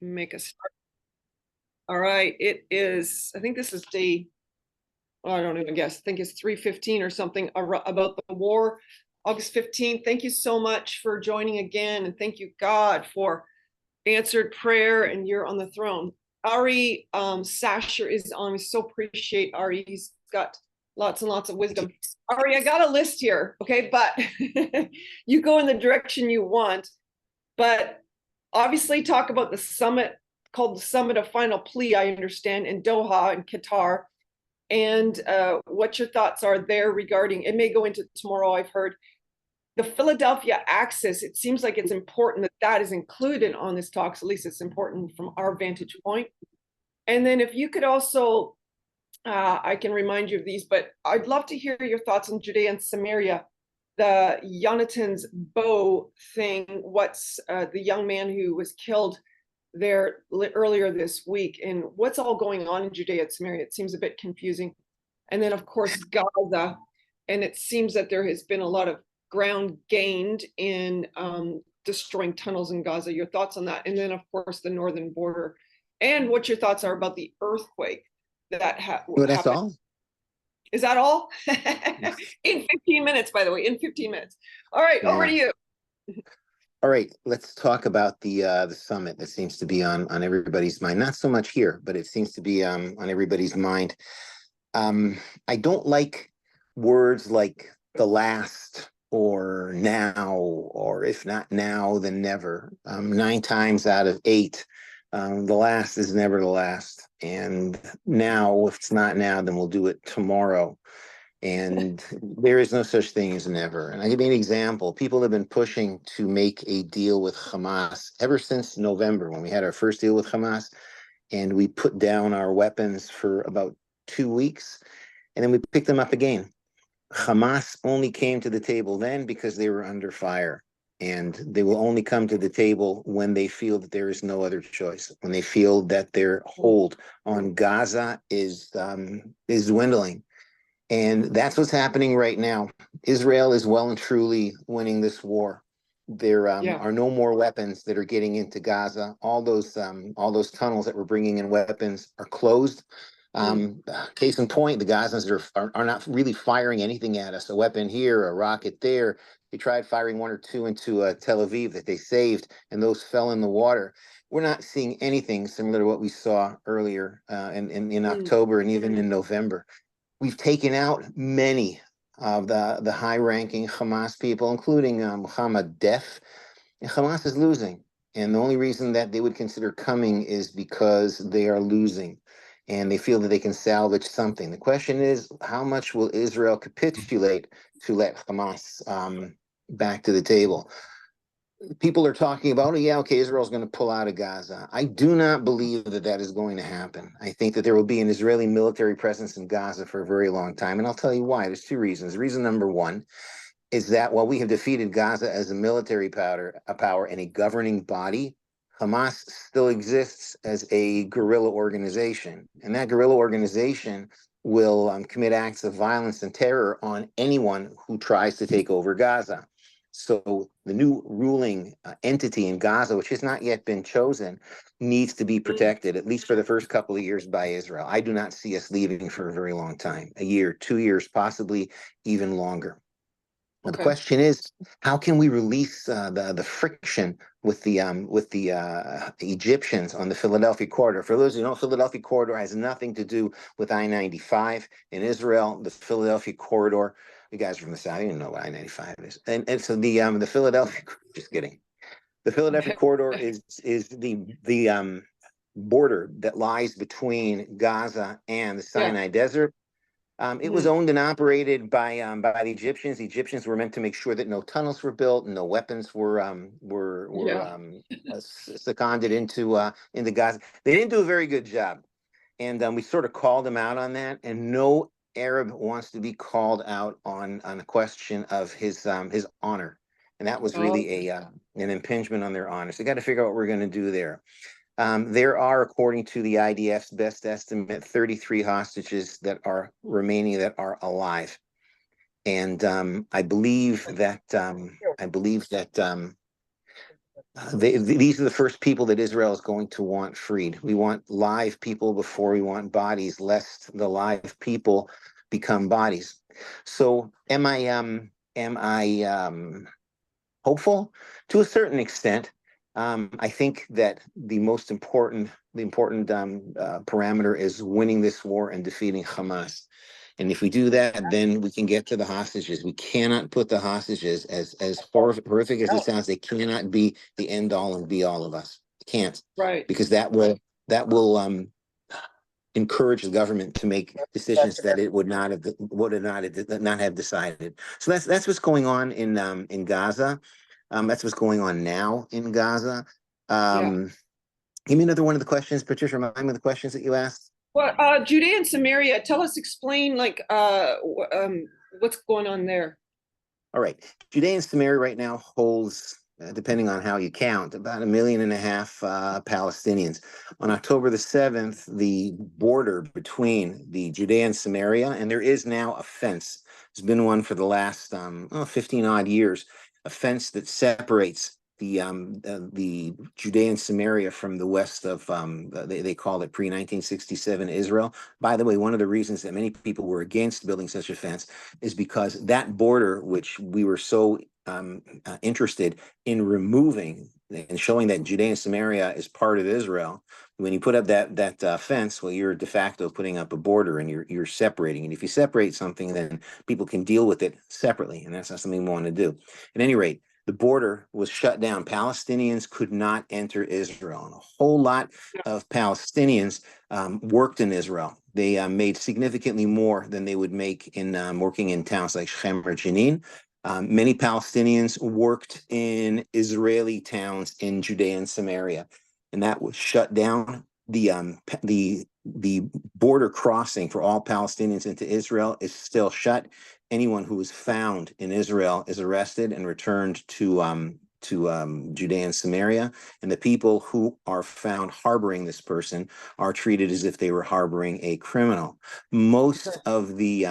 Make us start. All right. It is, I think this is day, oh, I don't even guess. I think it's 3:15 or something about the war, August 15th. Thank you so much for joining again. And thank you, God, for answered prayer and you're on the throne. Ari Sacher is on. We so appreciate Ari. He's got lots and lots of wisdom. Ari, I got a list here, okay? But you go in the direction you want. But obviously talk about the summit called the Summit of Final Plea, I understand, in Doha in Qatar. And what your thoughts are there regarding, it may go into tomorrow, I've heard. The Philadelphia axis, it seems like it's important that that is included on this talks, at least it's important from our vantage point. And then if you could also, I can remind you of these, but I'd love to hear your thoughts on Judea and Samaria, the Jonathan's bow thing, what's the young man who was killed there earlier this week, and what's all going on in Judea and Samaria. It seems a bit confusing. And then, of course, Gaza, and it seems that there has been a lot of ground gained in destroying tunnels in Gaza. Your thoughts on that? And then, of course, the northern border, and what your thoughts are about the earthquake that Well, that's happened. all. Is that all? In 15 minutes, by the way, in 15 minutes. All right, over to you. All right, let's talk about the summit that seems to be on everybody's mind. Not so much here, but it seems to be on everybody's mind. I don't like words like the last or now, or if not now, then never. 9 times out of 8, the last is never the last. And now, if it's not now, then we'll do it tomorrow. And there is no such thing as never. And I'll give you an example. People have been pushing to make a deal with Hamas ever since November, when we had our first deal with Hamas, and we put down our weapons for about 2 weeks, and then we picked them up again. Hamas only came to the table then because they were under fire. And they will only come to the table when they feel that there is no other choice, when they feel that their hold on Gaza is dwindling. And that's what's happening right now. Israel is well and truly winning this war. There are no more weapons that are getting into Gaza. All those tunnels that were bringing in weapons are closed. Case in point, the Gazans are not really firing anything at us. A weapon here, a rocket there. They tried firing 1 or 2 into Tel Aviv that they saved, and those fell in the water. We're not seeing anything similar to what we saw earlier in October and even in November. We've taken out many of the high-ranking Hamas people, including Mohammed Def. And Hamas is losing. And the only reason that they would consider coming is because they are losing. And they feel that they can salvage something. The question is, how much will Israel capitulate to let Hamas back to the table? People are talking about, oh, yeah, okay, Israel's going to pull out of Gaza. I do not believe that that is going to happen. I think that there will be an Israeli military presence in Gaza for a very long time. And I'll tell you why. There's 2 reasons. Reason number 1 is that while we have defeated Gaza as a military power and a governing body, Hamas still exists as a guerrilla organization. And that guerrilla organization will commit acts of violence and terror on anyone who tries to take over Gaza. So the new ruling entity in Gaza, which has not yet been chosen, needs to be protected, at least for the first couple of years, by Israel. I do not see us leaving for a very long time, a year, 2 years, possibly even longer. Now, the question is, how can we release the friction with the Egyptians on the Philadelphia corridor? For those who don't, Philadelphia corridor has nothing to do with I-95 in Israel. The Philadelphia corridor, you guys are from the South, you don't know what I-95 is, and so the Philadelphia, just kidding, the Philadelphia corridor is the border that lies between Gaza and the Sinai Desert. It was owned and operated by the Egyptians. The Egyptians were meant to make sure that no tunnels were built, no weapons were seconded into Gaza. They didn't do a very good job, and we sort of called them out on that. And no Arab wants to be called out on a question of his honor, and that was really an impingement on their honor. So they got to figure out what we're going to do there. There are, according to the IDF's best estimate, 33 hostages that are remaining that are alive, and I believe that These are the first people that Israel is going to want freed. We want live people before we want bodies, lest the live people become bodies. So, am I hopeful? To a certain extent. I think that the important parameter is winning this war and defeating Hamas. And if we do that, then we can get to the hostages. We cannot put the hostages, as horrific as it No, sounds, they cannot be the end all and be all of us. They can't, right. because that will encourage the government to make decisions that it would not have decided. So that's what's going on in Gaza. That's what's going on now in Gaza. Yeah. Um, Give me another one of the questions, Patricia. Remind me of the questions that you asked. Well, Judea and Samaria, explain like what's going on there. All right. Judea and Samaria right now holds, depending on how you count, about 1.5 million Palestinians. On October the 7th, the border between the Judea and Samaria, and there is now a fence. There's been one for the last 15 odd years, a fence that separates the Judea and Samaria from the west of, they called it pre-1967 Israel. By the way, one of the reasons that many people were against building such a fence is because that border, which we were so interested in removing and showing that Judea and Samaria is part of Israel, when you put up that fence, well, you're de facto putting up a border and you're separating. And if you separate something, then people can deal with it separately, and that's not something we want to do. At any rate, the border was shut down. Palestinians could not enter Israel, and a whole lot of Palestinians worked in Israel. They made significantly more than they would make in working in towns like Shechem or Jenin. Many Palestinians worked in Israeli towns in Judea and Samaria, and that was shut down. The border crossing for all Palestinians into Israel is still shut. Anyone who is found in Israel is arrested and returned to Judea and Samaria, and the people who are found harboring this person are treated as if they were harboring a criminal. Most of the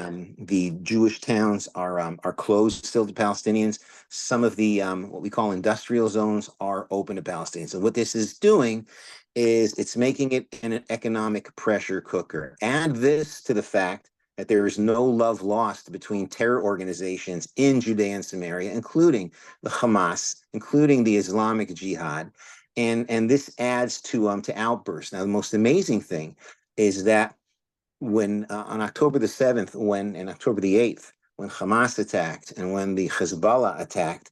Jewish towns are closed still to Palestinians. Some of the what we call industrial zones are open to Palestinians. And what this is doing is it's making it an economic pressure cooker. Add this to the fact that there is no love lost between terror organizations in Judea and Samaria, including the Hamas, including the Islamic Jihad, and this adds to outbursts. Now, the most amazing thing is that when on October the 7th, and October the 8th, when Hamas attacked and when the Hezbollah attacked,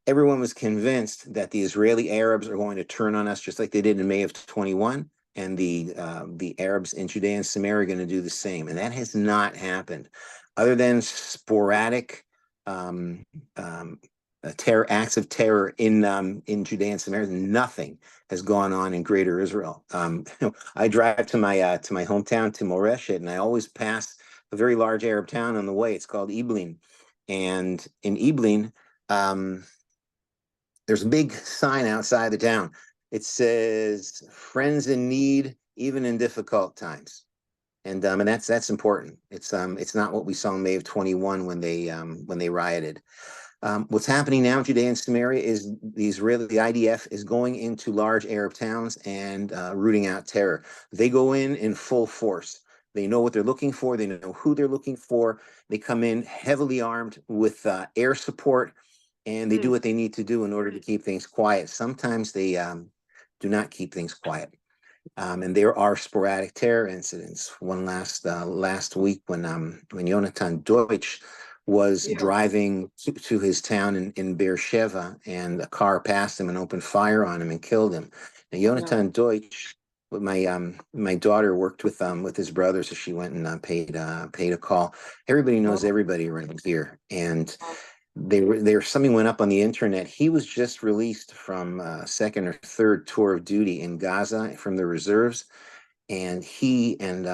everyone was convinced that the Israeli Arabs are going to turn on us just like they did in May of 21, and the Arabs in Judea and Samaria are going to do the same, and that has not happened, other than sporadic um, um, acts of terror in Judea and Samaria. Nothing has gone on in Greater Israel. I drive to my hometown, to Moreshet, and I always pass a very large Arab town on the way. It's called Iblin, and in Iblin, um, there's a big sign outside the town. It says "Friends in need, even in difficult times," and that's important. It's not what we saw in May of 21 when they rioted. What's happening now in Judea and Samaria is the IDF is going into large Arab towns and rooting out terror. They go in full force. They know what they're looking for. They know who they're looking for. They come in heavily armed with air support, and they do Mm. what they need to do in order to keep things quiet. Sometimes they do not keep things quiet. And there are sporadic terror incidents. One last week when Jonathan Deutsch was Yeah. driving to his town in Beersheba, and a car passed him and opened fire on him and killed him. Now, No. Jonathan Deutsch, my daughter worked with his brother, so she went and paid a call. Everybody knows Oh, everybody around here, and something went up on the internet. He was just released from second or third tour of duty in Gaza from the reserves, and he and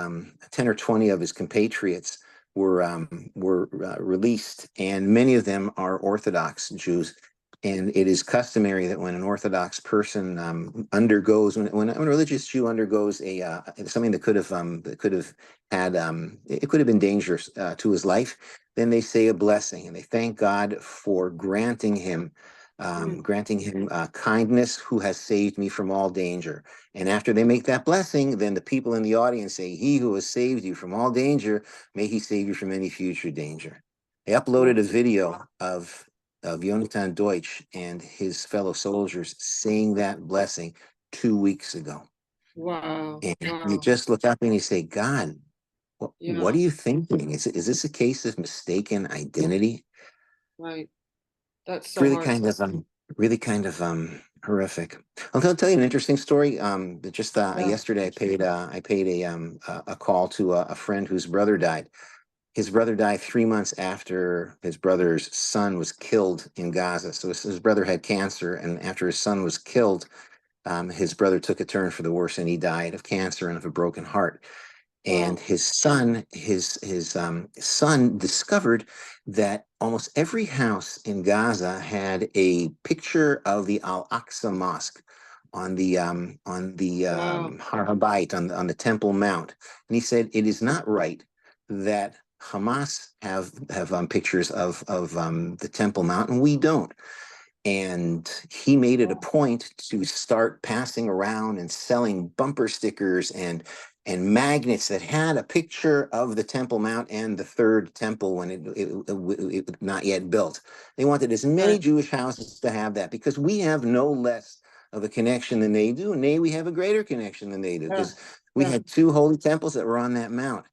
10 or 20 of his compatriots were released, and many of them are Orthodox Jews. And it is customary that when an Orthodox person undergoes, when a religious Jew undergoes something that could have had it could have been dangerous to his life, then they say a blessing and they thank God for granting him Mm. granting him kindness who has saved me from all danger. And after they make that blessing, then the people in the audience say, he who has saved you from all danger, may he save you from any future danger. They uploaded a video of Jonathan Deutsch and his fellow soldiers saying that blessing 2 weeks ago. Wow. And you Wow. just look up and you say, God, Yeah. what are you thinking? Is this a case of mistaken identity? Right. That's It's so really hard. kind of horrific. I'll tell you an interesting story. That just Yeah. yesterday I paid a call to a friend whose brother died. His brother died 3 months after his brother's son was killed in Gaza. So his brother had cancer, and after his son was killed, his brother took a turn for the worse, and he died of cancer and of a broken heart. And Wow. his son discovered that almost every house in Gaza had a picture of the Al Aqsa Mosque on the Wow. Har Habayit, on the Temple Mount. And he said it is not right that Hamas have pictures of the Temple Mount and we don't. And he made it a point to start passing around and selling bumper stickers and magnets that had a picture of the Temple Mount and the third temple when it not yet built. They wanted as many Right. Jewish houses to have that because we have no less of a connection than they do. Nay, we have a greater connection than they do Yeah. because we Yeah. had two holy temples that were on that mount.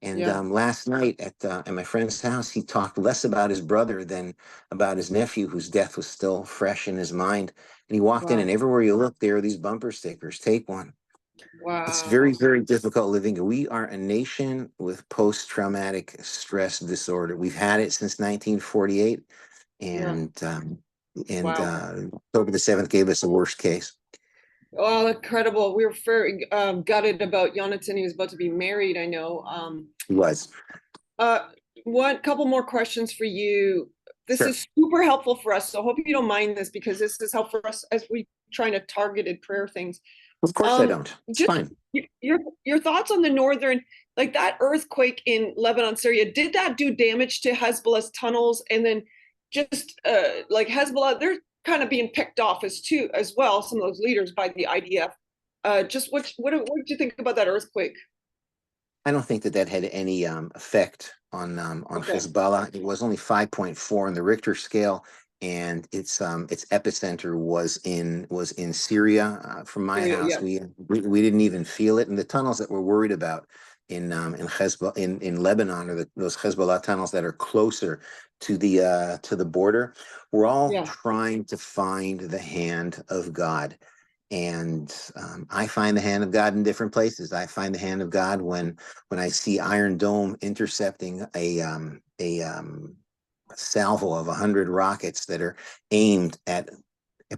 And Yeah. last night at my friend's house, he talked less about his brother than about his nephew, whose death was still fresh in his mind. And he walked in, Wow. and everywhere you look, there are these bumper stickers. Take one. It's very, Wow. very difficult living. We are a nation with post-traumatic stress disorder. We've had it since 1948, Yeah. and Wow. October the 7th gave us the worst case. Oh, incredible. We were very gutted about Jonathan. He was about to be married, I know. He was. Uh, one couple more questions for you. This Sure. is super helpful for us, so I hope you don't mind this because this is helpful for us as we trying to targeted prayer things. Of course I don't. It's Just fine. your thoughts on the northern, like that earthquake in Lebanon, Syria. Did that do damage to Hezbollah's tunnels? And then just like Hezbollah, they're kind of being picked off as well. Some of those leaders by the IDF. Just what did you think about that earthquake? I don't think that that had any effect on Okay. Hezbollah. It was only 5.4 on the Richter scale, and its epicenter was in Syria. From my Syria, house, yeah, we didn't even feel it. And the tunnels that we're worried about in Hezbollah in Lebanon are those Hezbollah tunnels that are closer to the border. We're all yeah, trying to find the hand of God. And I find the hand of God in different places. I find the hand of God when I see Iron Dome intercepting a salvo of 100 rockets that are aimed at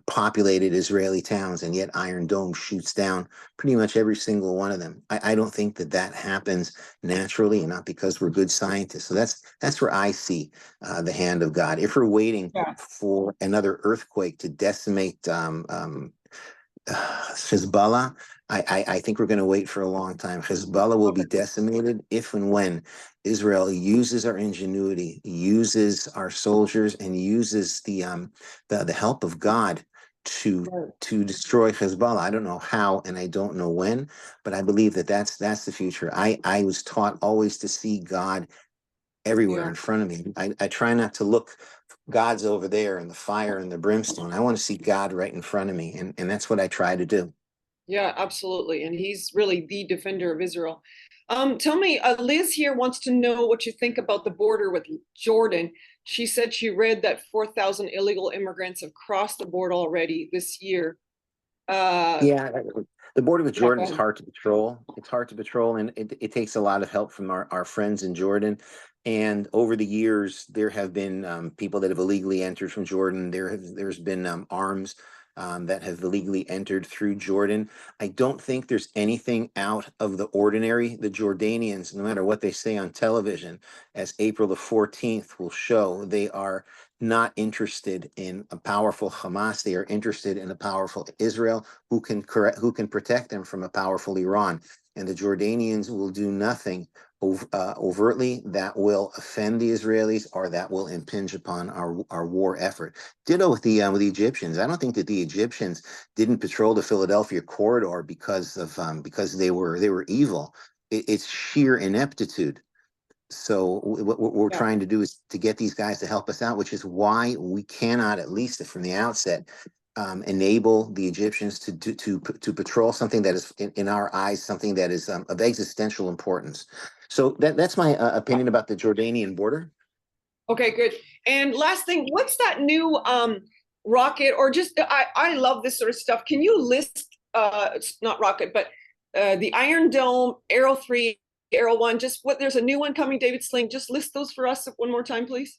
populated Israeli towns, and yet Iron Dome shoots down pretty much every single one of them. I don't think that that happens naturally, and not because we're good scientists. So that's where I see the hand of God. If we're waiting yeah. for another earthquake to decimate Hezbollah, I think we're going to wait for a long time. Hezbollah will be Okay. decimated if and when Israel uses our ingenuity, uses our soldiers, and uses the help of God to Right. to destroy Hezbollah. I don't know how and I don't know when, but I believe that that's the future. I was taught always to see God everywhere Yeah. in front of me. I try not to look. God's over there in the fire and the brimstone. I want to see God right in front of me. And that's what I try to do. Yeah, absolutely. And he's really the defender of Israel. Tell me, Liz here wants to know what you think about the border with Jordan. She said she read that 4,000 illegal immigrants have crossed the border already this year. Uh, Yeah, the border with yeah, Jordan go is ahead. hard to patrol. It's hard to patrol, and it takes a lot of help from our friends in Jordan. And over the years, there have been people that have illegally entered from Jordan. There's been arms that have illegally entered through Jordan. I don't think there's anything out of the ordinary. The Jordanians, no matter what they say on television, as April the 14th will show, they are not interested in a powerful Hamas. They are interested in a powerful Israel who can protect them from a powerful Iran. And the Jordanians will do nothing overtly that will offend the Israelis or that will impinge upon our war effort. Ditto with the Egyptians. I don't think that the Egyptians didn't patrol the Philadelphia corridor because they were evil. It's sheer ineptitude. So what we're Yeah. trying to do is to get these guys to help us out, which is why we cannot, at least from the outset, enable the Egyptians to patrol something that is, in our eyes, something that is of existential importance. So that's my opinion about the Jordanian border. Okay, good. And last thing, what's that new rocket or just I love this sort of stuff. Can you list it's not rocket, but the Iron Dome, Arrow 3, Arrow 1, just what there's a new one coming, David Sling. Just list those for us one more time, please.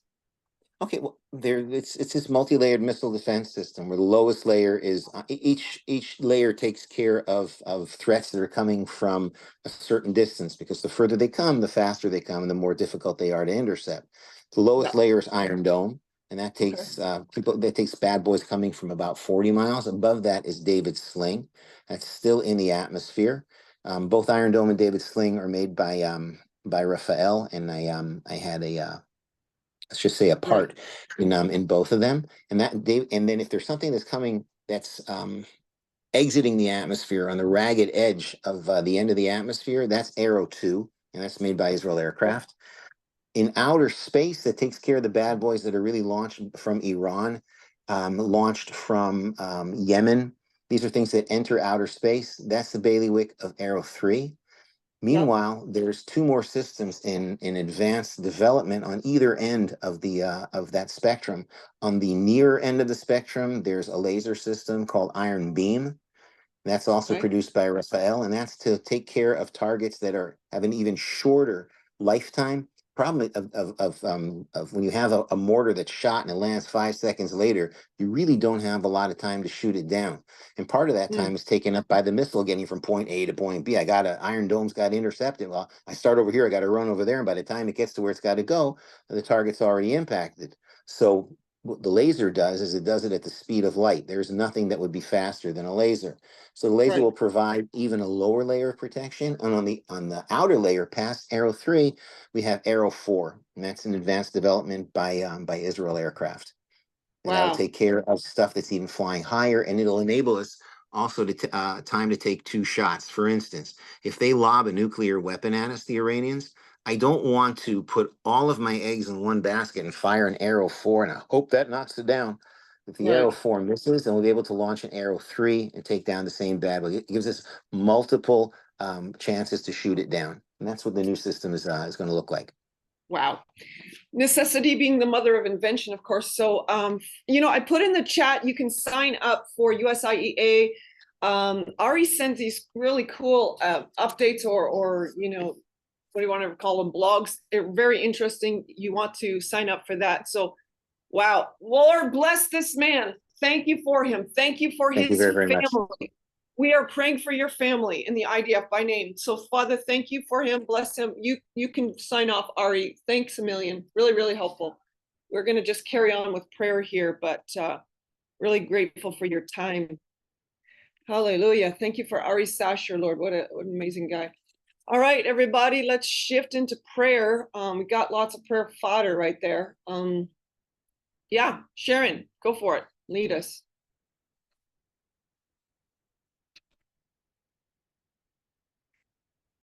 Okay, well, it's this multi-layered missile defense system where the lowest layer is each layer takes care of threats that are coming from a certain distance, because the further they come, the faster they come, and the more difficult they are to intercept. The lowest Yeah. layer is Iron Dome, and that Okay. takes bad boys coming from about 40 miles. Above that is David Sling. That's still in the atmosphere. Both Iron Dome and David Sling are made by Rafael, and I had a let's just say a Right. part in both of them. And then if there's something that's coming that's exiting the atmosphere on the ragged edge of the end of the atmosphere, that's Arrow 2, and that's made by Israel Aircraft. In outer space, that takes care of the bad boys that are really launched from Iran, launched from Yemen. These are things that enter outer space. That's the bailiwick of Arrow 3. Yep. Meanwhile, there's two more systems in advanced development on either end of the of that spectrum. On the near end of the spectrum, there's a laser system called Iron Beam. That's also Okay. produced by Rafael, and that's to take care of targets that have an even shorter lifetime. Problem of when you have a mortar that's shot and it lands 5 seconds later, you really don't have a lot of time to shoot it down. And part of that Mm, time is taken up by the missile getting from point A to point B. Iron Dome's got to intercept it. Well, I start over here, I got to run over there, and by the time it gets to where it's got to go, the target's already impacted. So what the laser does is it does it at the speed of light. There's nothing that would be faster than a laser. So the laser right. will provide even a lower layer of protection. And on the outer layer past Arrow 3, we have Arrow 4, and that's an advanced development by Israel Aircraft. And that'll Wow. take care of stuff that's even flying higher, and it'll enable us also to time to take two shots. For instance, if they lob a nuclear weapon at us, the Iranians, I don't want to put all of my eggs in one basket and fire an Arrow 4 and I hope that knocks it down. If the Arrow Right. 4 misses, then we'll be able to launch an Arrow 3 and take down the same bad boy. It gives us multiple chances to shoot it down. And that's what the new system is going to look like. Wow. Necessity being the mother of invention, of course. So, I put in the chat, you can sign up for USIEA. Ari sends these really cool updates or, what do you want to call them? Blogs. They're very interesting. You want to sign up for that. So, wow. Lord bless this man. Thank you for him. Thank you for Thank you his very, very much. family. We are praying for your family in the IDF by name. So Father, thank you for him. Bless him. You can sign off, Ari. Thanks a million. Really, really helpful. We're going to just carry on with prayer here, but really grateful for your time. Hallelujah. Thank you for Ari Sacher, Lord. What an amazing guy. All right, everybody, let's shift into prayer. We got lots of prayer fodder right there. Yeah, Sharon, go for it. Lead us.